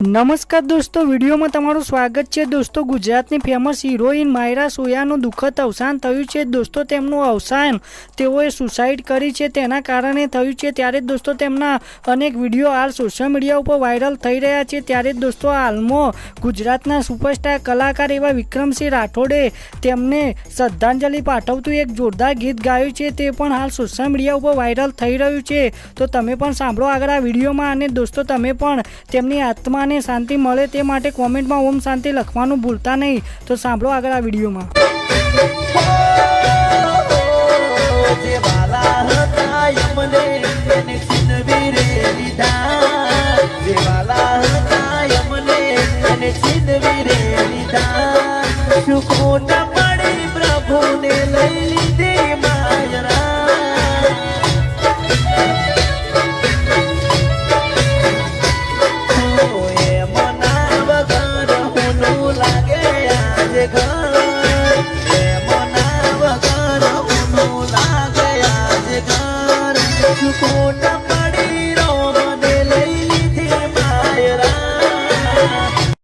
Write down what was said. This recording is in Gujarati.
नमस्कार दोस्तों, वीडियो में तमारू स्वागत है। दोस्तों, गुजरातनी फेमस हीरोइन मायरा सोयाનું દુઃખદ અવસાન થયું છે। दोस्तों, તેમનું અવસાન તેઓએ સુસાઇડ કરી છે તેના કારણે થયું છે। ત્યારે दोस्तों તેમના અનેક વિડીયો હાલ સોશિયલ મીડિયા ઉપર વાયરલ થઈ રહ્યા છે। ત્યારે दोस्तों હાલમાં ગુજરાતના સુપરસ્ટાર કલાકાર એવા વિક્રમસિંહ રાઠોડે તેમને શ્રદ્ધાંજલિ પાઠવતું એક જોરદાર ગીત ગાયું છે। તે પણ હાલ સોશિયલ મીડિયા ઉપર વાયરલ થઈ રહ્યું છે। તો તમે પણ સાંભળો આગળ આ વિડીયોમાં। અને दोस्तों તમે પણ તેમની આત્માને शांति મળે તે માટે કોમેન્ટમાં ઓમ શાંતિ લખવાનું ભૂલતા નહીં। તો સાંભળો આગળ આ વિડીયોમાં। Girl